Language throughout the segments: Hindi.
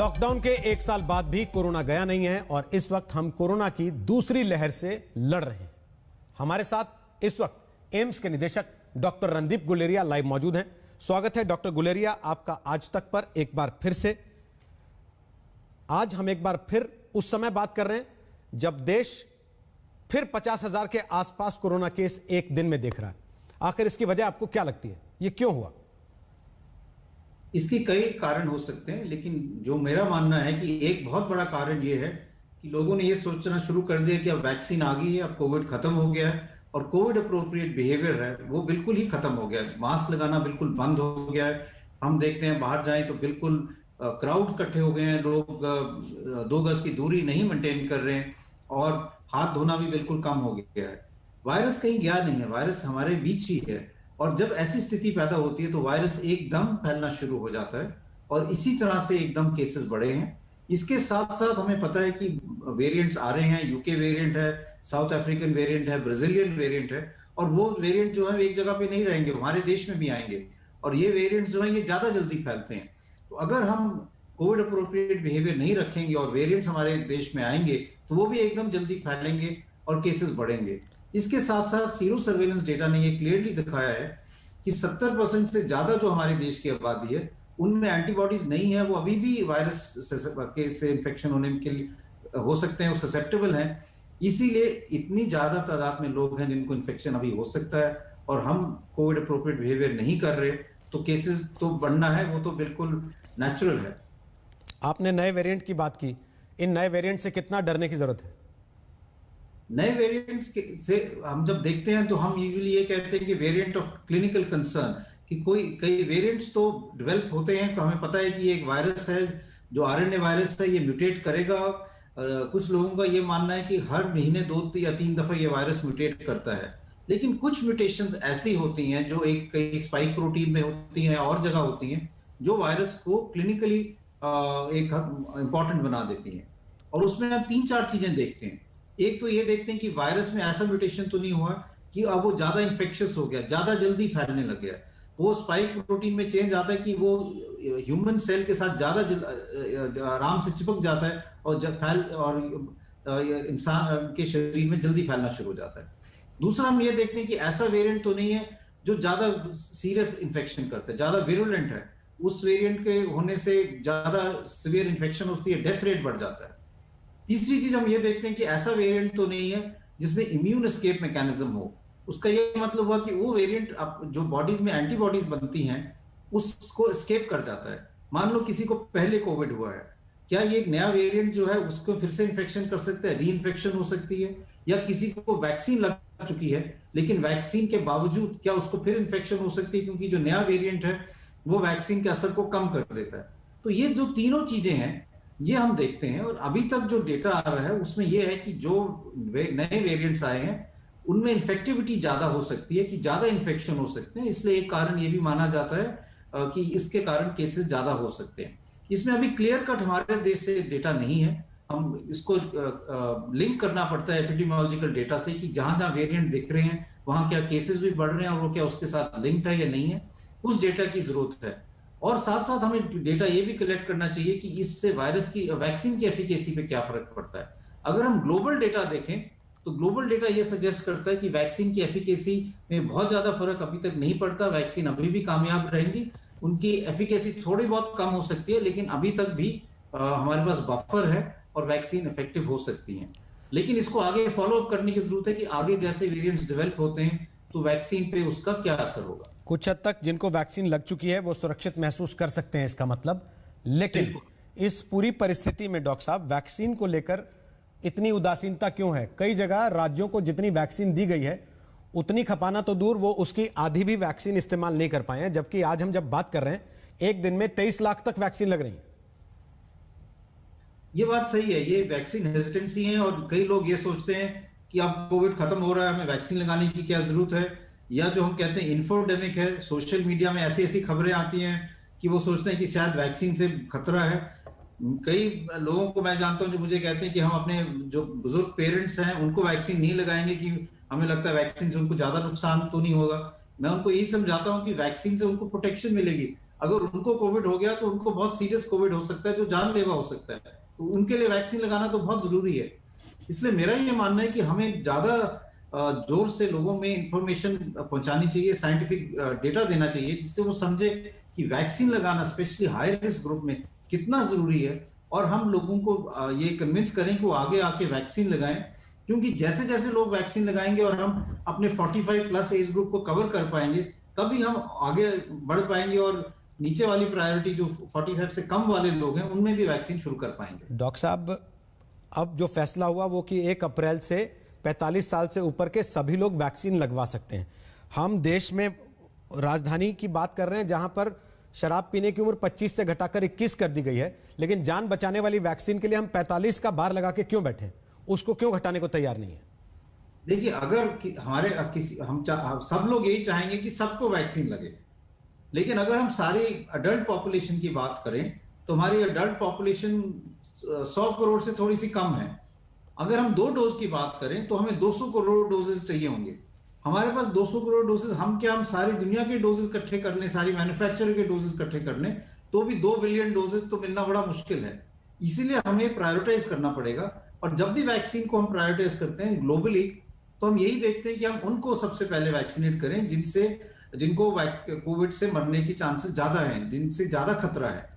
लॉकडाउन के 1 साल बाद भी कोरोना गया नहीं है और इस वक्त हम कोरोना की दूसरी लहर से लड़ रहे हैं। हमारे साथ इस वक्त एम्स के निदेशक डॉक्टर रणदीप गुलेरिया लाइव मौजूद हैं। स्वागत है डॉक्टर गुलेरिया आपका आज तक पर एक बार फिर से। आज हम एक बार फिर उस समय बात कर रहे हैं जब देश फिर 50,000 के आसपास कोरोना केस एक दिन में देख रहा है। आखिर इसकी वजह आपको क्या लगती है, ये क्यों हुआ? इसके कई कारण हो सकते हैं, लेकिन जो मेरा मानना है कि एक बहुत बड़ा कारण ये है कि लोगों ने ये सोचना शुरू कर दिया कि अब वैक्सीन आ गई है, अब कोविड खत्म हो गया है और कोविड अप्रोप्रिएट बिहेवियर है वो बिल्कुल ही खत्म हो गया है। मास्क लगाना बिल्कुल बंद हो गया है। हम देखते हैं बाहर जाएं तो बिल्कुल क्राउड इकट्ठे हो गए हैं, लोग 2 गज की दूरी नहीं मेंटेन कर रहे हैं और हाथ धोना भी बिल्कुल कम हो गया है। वायरस कहीं गया नहीं है, वायरस हमारे बीच ही है और जब ऐसी स्थिति पैदा होती है तो वायरस एकदम फैलना शुरू हो जाता है और इसी तरह से एकदम केसेस बढ़े हैं। इसके साथ साथ हमें पता है कि वेरिएंट्स आ रहे हैं, यूके वेरिएंट है, साउथ अफ्रीकन वेरिएंट है, ब्राजीलियन वेरिएंट है और वो वेरिएंट जो है एक जगह पे नहीं रहेंगे, हमारे देश में भी आएंगे और ये वेरिएंट्स जो है ये ज्यादा जल्दी फैलते हैं। तो अगर हम कोविड अप्रोप्रिएट बिहेवियर नहीं रखेंगे और वेरिएंट्स हमारे देश में आएंगे तो वो भी एकदम जल्दी फैलेंगे और केसेस बढ़ेंगे। इसके साथ साथ सीरो सर्वेलेंस डेटा ने ये क्लियरली दिखाया है कि 70% से ज्यादा जो हमारे देश की आबादी है उनमें एंटीबॉडीज नहीं है, वो अभी भी वायरस से इन्फेक्शन होने के लिए हो सकते हैं, वो ससेप्टेबल हैं। इसीलिए इतनी ज्यादा तादाद में लोग हैं जिनको इन्फेक्शन अभी हो सकता है और हम कोविड अप्रोप्रिएट बिहेवियर नहीं कर रहे तो केसेस तो बढ़ना है, वो तो बिल्कुल नेचुरल है। आपने नए वेरिएंट की बात की, इन नए वेरिएंट से कितना डरने की जरूरत है? नए वेरिएंट्स से हम जब देखते हैं तो हम यूजुअली ये कहते हैं कि वेरिएंट ऑफ क्लिनिकल कंसर्न, कि कई वेरिएंट्स तो डेवलप होते हैं तो हमें पता है कि ये एक वायरस है जो आरएनए वायरस है, ये म्यूटेट करेगा। कुछ लोगों का ये मानना है कि हर महीने 2 या 3 दफा ये वायरस म्यूटेट करता है, लेकिन कुछ म्यूटेशंस ऐसी होती हैं जो कई स्पाइक प्रोटीन में होती हैं और जगह होती हैं जो वायरस को क्लिनिकली एक इंपॉर्टेंट बना देती हैं और उसमें हम 3-4 चीजें देखते हैं। एक तो ये देखते हैं कि वायरस में ऐसा म्यूटेशन तो नहीं हुआ कि अब वो ज्यादा इन्फेक्शियस हो गया, ज्यादा जल्दी फैलने लग गया। वो स्पाइक प्रोटीन में चेंज आता है कि वो ह्यूमन सेल के साथ ज्यादा आराम से चिपक जाता है और इंसान के शरीर में जल्दी फैलना शुरू हो जाता है। दूसरा हम ये देखते हैं कि ऐसा वेरिएंट तो नहीं है जो ज्यादा सीरियस इन्फेक्शन करता है, ज्यादा विरुलेंट है। उस वेरिएंट के होने से ज्यादा सीवियर इन्फेक्शन होती है, डेथ रेट बढ़ जाता है। तीसरी चीज हम ये देखते हैं कि ऐसा वेरिएंट तो नहीं है जिसमें इम्यून एस्केप मैकेनिज्म हो। उसका ये मतलब हुआ कि वो वेरिएंट जो बॉडीज में एंटीबॉडीज बनती हैं उसको एस्केप कर जाता है। मान लो किसी को पहले कोविड हुआ है, क्या ये एक नया वेरिएंट जो है उसको फिर से इन्फेक्शन कर सकता है, री इन्फेक्शन हो सकती है, या किसी को वैक्सीन लग चुकी है लेकिन वैक्सीन के बावजूद क्या उसको फिर इन्फेक्शन हो सकती है क्योंकि जो नया वेरिएंट है वो वैक्सीन के असर को कम कर देता है। तो ये जो तीनों चीजें हैं ये हम देखते हैं और अभी तक जो डेटा आ रहा है उसमें ये है कि जो नए वेरिएंट्स आए हैं उनमें इन्फेक्टिविटी ज्यादा हो सकती है, कि ज्यादा इन्फेक्शन हो सकते हैं। इसलिए एक कारण ये भी माना जाता है कि इसके कारण केसेस ज्यादा हो सकते हैं। इसमें अभी क्लियर कट हमारे देश से डेटा नहीं है, हम इसको लिंक करना पड़ता है एपिडेमियोलॉजिकल डेटा से कि जहां जहां वेरिएंट दिख रहे हैं वहां क्या केसेस भी बढ़ रहे हैं और वो क्या उसके साथ लिंक्ड है या नहीं है, उस डेटा की जरूरत है। और साथ साथ हमें डेटा ये भी कलेक्ट करना चाहिए कि इससे वायरस की वैक्सीन की एफिकेसी पे क्या फर्क पड़ता है। अगर हम ग्लोबल डेटा देखें तो ग्लोबल डेटा ये सजेस्ट करता है कि वैक्सीन की एफिकेसी में बहुत ज्यादा फर्क अभी तक नहीं पड़ता, वैक्सीन अभी भी कामयाब रहेंगी, उनकी एफिकेसी थोड़ी बहुत कम हो सकती है लेकिन अभी तक भी हमारे पास बफर है और वैक्सीन इफेक्टिव हो सकती है। लेकिन इसको आगे फॉलो अप करने की जरूरत है कि आगे जैसे वेरिएंट्स डेवलप होते हैं तो वैक्सीन पे उसका क्या असर होगा। कुछ हद तक जिनको वैक्सीन लग चुकी है वो सुरक्षित महसूस कर सकते हैं इसका मतलब, लेकिन इस पूरी परिस्थिति में डॉक्टर साहब वैक्सीन को लेकर इतनी उदासीनता क्यों है? कई जगह राज्यों को जितनी वैक्सीन दी गई है उतनी खपाना तो दूर, वो उसकी आधी भी वैक्सीन इस्तेमाल नहीं कर पाए हैं, जबकि आज हम जब बात कर रहे हैं एक दिन में 23 लाख तक वैक्सीन लग रही है। ये बात सही है, ये वैक्सीन हेजिटेंसी है और कई लोग ये सोचते हैं कि अब कोविड खत्म हो रहा है, हमें वैक्सीन लगाने की क्या जरूरत है, या जो हम कहते हैं इन्फोडेमिक है, सोशल मीडिया में ऐसी ऐसी खबरें आती हैं कि वो सोचते हैं कि शायद वैक्सीन से खतरा है। कई लोगों को मैं जानता हूं जो मुझे कहते हैं कि हम अपने जो बुजुर्ग पेरेंट्स हैं उनको वैक्सीन नहीं लगाएंगे कि हमें लगता है वैक्सीन से उनको ज्यादा नुकसान तो नहीं होगा। मैं उनको यही समझाता हूं कि वैक्सीन से उनको प्रोटेक्शन मिलेगी, अगर उनको कोविड हो गया तो उनको बहुत सीरियस कोविड हो सकता है जो जानलेवा हो सकता है, तो उनके लिए वैक्सीन लगाना तो बहुत जरूरी है। इसलिए मेरा ये मानना है कि हमें ज्यादा जोर से लोगों में इंफॉर्मेशन पहुंचानी चाहिए, साइंटिफिक डेटा देना चाहिए, जिससे वो समझे कि वैक्सीन लगाना स्पेशली हाई रिस्क ग्रुप में कितना जरूरी है, और हम लोगों को ये कन्विंस करें कि वो आगे आके वैक्सीन लगाएं, क्योंकि जैसे जैसे लोग वैक्सीन लगाएंगे और हम अपने 45 प्लस एज ग्रुप को कवर कर पाएंगे, तभी हम आगे बढ़ पाएंगे और नीचे वाली प्रायोरिटी जो 45 से कम वाले लोग हैं उनमें भी वैक्सीन शुरू कर पाएंगे। डॉक्टर साहब, अब जो फैसला हुआ वो कि 1 अप्रैल से 45 साल से ऊपर के सभी लोग वैक्सीन लगवा सकते हैं। हम देश में राजधानी की बात कर रहे हैं जहां पर शराब पीने की उम्र 25 से घटाकर 21 कर दी गई है, लेकिन जान बचाने वाली वैक्सीन के लिए हम 45 का बार लगा के क्यों बैठे, उसको क्यों घटाने को तैयार नहीं है? देखिए, अगर हमारे हम सब लोग यही चाहेंगे कि सबको वैक्सीन लगे, लेकिन अगर हम सारी अडल्ट पॉपुलेशन की बात करें तो हमारी अडल्ट पॉपुलेशन 100 करोड़ से थोड़ी सी कम है। अगर हम 2 डोज की बात करें तो हमें 200 करोड़ डोजेस चाहिए होंगे। हमारे पास 200 करोड़ डोजेस, हम सारी दुनिया के डोजेस इकट्ठे कर लें, सारी मैन्युफैक्चरर के डोजेस इकट्ठे कर लें, तो भी 2 बिलियन डोजेस तो मिलना बड़ा मुश्किल है। इसीलिए हमें प्रायोरिटाइज करना पड़ेगा, और जब भी वैक्सीन को हम प्रायोरिटाइज करते हैं ग्लोबली, तो हम यही देखते हैं कि हम उनको सबसे पहले वैक्सीनेट करें जिनको कोविड से मरने की चांसेस ज्यादा हैं, जिनसे ज्यादा खतरा है।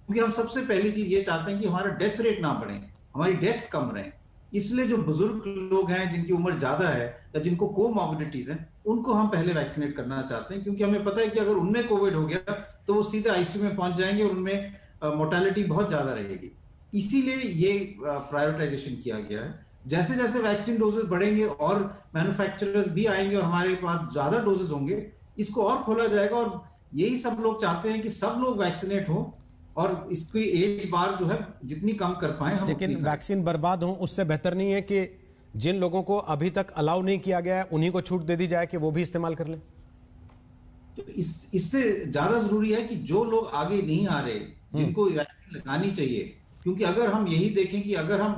क्योंकि हम सबसे पहली चीज ये चाहते हैं कि हमारा डेथ रेट ना बढ़े, हमारी डेथ्स कम रहें। इसलिए जो बुजुर्ग लोग हैं जिनकी उम्र ज्यादा है या जिनको कोमॉर्बिडिटीज हैं, उनको हम पहले वैक्सीनेट करना चाहते हैं, क्योंकि हमें पता है कि अगर उनमें कोविड हो गया तो वो सीधे आईसीयू में पहुंच जाएंगे और उनमें मोर्टेलिटी बहुत ज्यादा रहेगी। इसीलिए ये प्रायोरिटाइजेशन किया गया है। जैसे जैसे वैक्सीन डोजेस बढ़ेंगे और मैन्युफैक्चरर्स भी आएंगे और हमारे पास ज्यादा डोजेस होंगे, इसको और खोला जाएगा, और यही सब लोग चाहते हैं कि सब लोग वैक्सीनेट हो और इसकी एज बार जो है जितनी कम कर पाए हम। लेकिन वैक्सीन बर्बाद हो उससे बेहतर नहीं है कि जिन लोगों को अभी तक अलाउ नहीं किया गया है उन्हीं को छूट दे दी जाए कि वो भी इस्तेमाल कर लें? तो इससे ज्यादा जरूरी है कि जो लोग आगे नहीं आ रहे, जिनको वैक्सीन लगानी चाहिए, क्योंकि अगर हम यही देखें कि अगर हम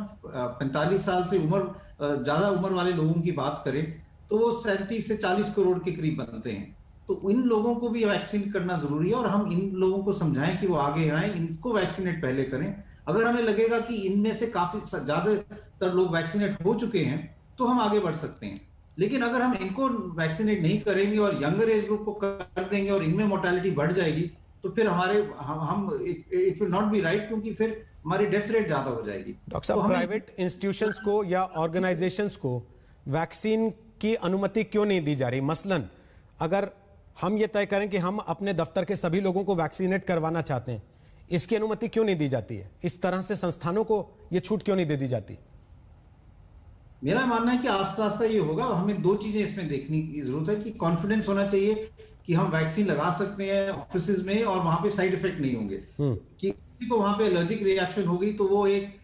45 साल से ज्यादा उम्र वाले लोगों की बात करें तो वो 37 से 40 करोड़ के करीब बनते हैं। तो इन लोगों को भी वैक्सीन करना जरूरी है, और हम इन लोगों को समझाएं कि वो आगे आए, इनको वैक्सीनेट पहले करें। अगर हमें लगेगा कि इनमें से काफी ज्यादातर लोग वैक्सीनेट हो चुके हैं तो हम आगे बढ़ सकते हैं। लेकिन अगर हम इनको वैक्सीनेट नहीं करेंगे और यंगर एज ग्रुप को कर देंगे और इनमें मोर्टेलिटी बढ़ जाएगी, तो फिर it will not be right, क्योंकि फिर हमारी डेथ रेट ज्यादा हो जाएगी। डॉक्टर साहब, प्राइवेट इंस्टीट्यूशंस को या ऑर्गेनाइजेशंस को वैक्सीन की अनुमति क्यों नहीं दी जा रही? मसलन अगर हम ये तय करें कि हम अपने दफ्तर के सभी लोगों को वैक्सीनेट करवाना चाहते हैं, इसकी अनुमति क्यों नहीं दी जाती है? इस तरह से संस्थानों को यह छूट क्यों नहीं दे दी जाती? मेरा मानना है कि आस्ता आस्ता ये होगा। हमें 2 चीजें इसमें देखने की जरूरत है कि कॉन्फिडेंस होना चाहिए कि हम वैक्सीन लगा सकते हैं ऑफिस में और वहां पे साइड इफेक्ट नहीं होंगे। कि किसी को वहां पे एलर्जिक रिएक्शन होगी तो वो एक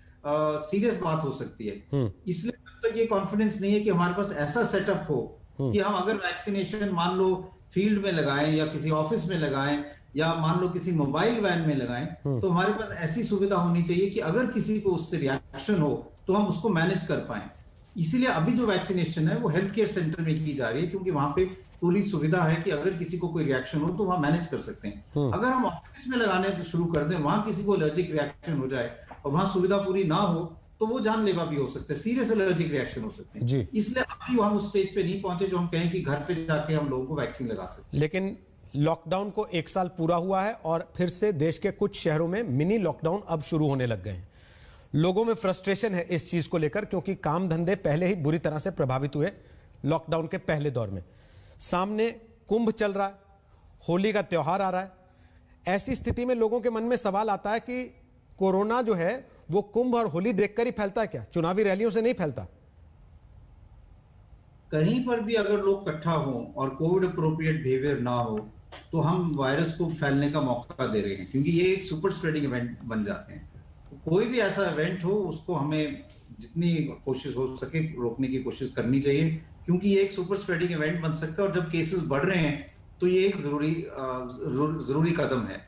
सीरियस बात हो सकती है। इसलिए जब तक ये कॉन्फिडेंस नहीं है कि हमारे पास ऐसा सेटअप हो कि हम अगर वैक्सीनेशन मान लो फील्ड में लगाएं या किसी ऑफिस में लगाएं या मान लो किसी मोबाइल वैन में लगाएं, तो हमारे पास ऐसी सुविधा होनी चाहिए कि अगर किसी को उससे रिएक्शन हो तो हम उसको मैनेज कर पाए। इसीलिए अभी जो वैक्सीनेशन है वो हेल्थ केयर सेंटर में की जा रही है, क्योंकि वहां पे पूरी सुविधा है कि अगर किसी को कोई रिएक्शन हो तो वहां मैनेज कर सकते हैं। अगर हम ऑफिस में लगाने शुरू कर दें, वहां किसी को एलर्जिक रिएक्शन हो जाए और वहां सुविधा पूरी ना हो, तो वो जानलेवा भी हो सकते हैं, सीरियस एलर्जिक रिएक्शन हो सकते हैं। इसलिए अभी हम उस स्टेज पे नहीं पहुंचे जो हम कहें कि घर पे जाके हम लोगों को वैक्सीन लगा सकते हैं। लेकिन लॉकडाउन को 1 साल पूरा हुआ है और फिर से देश के कुछ शहरों में मिनी लॉकडाउन अब शुरू होने लग गए हैं। लोगों में फ्रस्ट्रेशन है इस चीज को लेकर, क्योंकि काम धंधे पहले ही बुरी तरह से प्रभावित हुए लॉकडाउन के पहले दौर में। सामने कुंभ चल रहा है, होली का त्योहार आ रहा है। ऐसी स्थिति में लोगों के मन में सवाल आता है कि कोरोना जो है वो कुंभ और होली देखकर ही फैलता है क्या? चुनावी रैलियों से नहीं फैलता? कहीं पर भी अगर लोग इकट्ठा हो और कोविड अप्रोप्रिएट बिहेवियर ना हो तो हम वायरस को फैलने का मौका दे रहे हैं, क्योंकि ये एक सुपर स्प्रेडिंग इवेंट बन जाते हैं। कोई भी ऐसा इवेंट हो उसको हमें जितनी कोशिश हो सके रोकने की कोशिश करनी चाहिए, क्योंकि ये एक सुपर स्प्रेडिंग इवेंट बन सकता है और जब केसेस बढ़ रहे हैं तो ये एक जरूरी कदम है।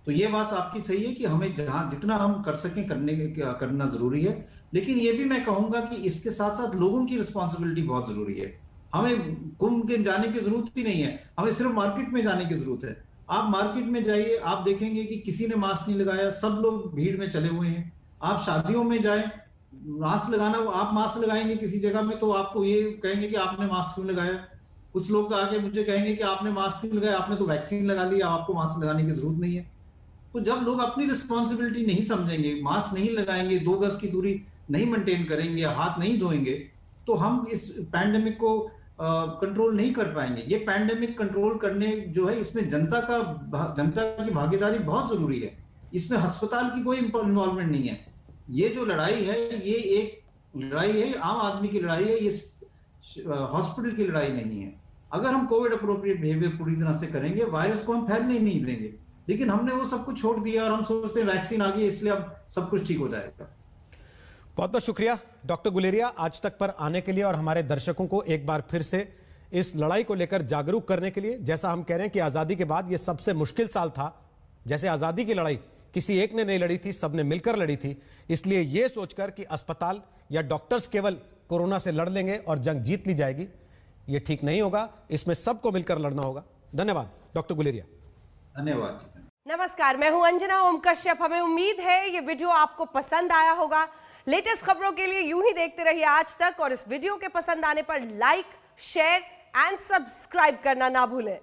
तो ये बात आपकी सही है कि हमें जहां जितना हम कर सकें करना जरूरी है। लेकिन ये भी मैं कहूंगा कि इसके साथ साथ लोगों की रिस्पॉन्सिबिलिटी बहुत जरूरी है। हमें कुंभ के जाने की जरूरत ही नहीं है, हमें सिर्फ मार्केट में जाने की जरूरत है। आप मार्केट में जाइए, आप देखेंगे कि किसी ने मास्क नहीं लगाया, सब लोग भीड़ में चले हुए हैं। आप शादियों में जाएं, मास्क लगाना, आप मास्क लगाएंगे किसी जगह में तो आपको ये कहेंगे कि आपने मास्क क्यों लगाया। कुछ लोग तो आके मुझे कहेंगे कि आपने मास्क क्यों लगाया, आपने तो वैक्सीन लगा ली, आपको मास्क लगाने की जरूरत नहीं है। तो जब लोग अपनी रिस्पॉन्सिबिलिटी नहीं समझेंगे, मास्क नहीं लगाएंगे, 2 गज की दूरी नहीं मेंटेन करेंगे, हाथ नहीं धोएंगे, तो हम इस पैंडेमिक को कंट्रोल नहीं कर पाएंगे। ये पैंडेमिक कंट्रोल करने जो है, इसमें जनता की भागीदारी बहुत जरूरी है। इसमें अस्पताल की कोई इन्वॉल्वमेंट नहीं है। ये जो लड़ाई है, ये एक लड़ाई है, आम आदमी की लड़ाई है, ये हॉस्पिटल की लड़ाई नहीं है। अगर हम कोविड अप्रोप्रिएट बिहेवियर पूरी तरह से करेंगे, वायरस को हम फैलने नहीं देंगे। लेकिन हमने वो सब कुछ छोड़ दिया और हम सोचते हैं वैक्सीन आ गई इसलिए अब सब कुछ ठीक हो जाएगा। बहुत बहुत शुक्रिया डॉक्टर गुलेरिया, आज तक पर आने के लिए और हमारे दर्शकों को एक बार फिर से इस लड़ाई को लेकर जागरूक करने के लिए। जैसा हम कह रहे हैं कि आज़ादी के बाद ये सबसे मुश्किल साल था। जैसे आज़ादी की लड़ाई किसी एक ने नहीं लड़ी थी, सबने मिलकर लड़ी थी। इसलिए ये सोचकर कि अस्पताल या डॉक्टर्स केवल कोरोना से लड़ लेंगे और जंग जीत ली जाएगी, ये ठीक नहीं होगा। इसमें सबको मिलकर लड़ना होगा। धन्यवाद डॉक्टर गुलेरिया। धन्यवाद। नमस्कार, मैं हूं अंजना ओम कश्यप। हमें उम्मीद है ये वीडियो आपको पसंद आया होगा। लेटेस्ट खबरों के लिए यूं ही देखते रहिए आज तक, और इस वीडियो के पसंद आने पर लाइक, शेयर एंड सब्सक्राइब करना ना भूलें।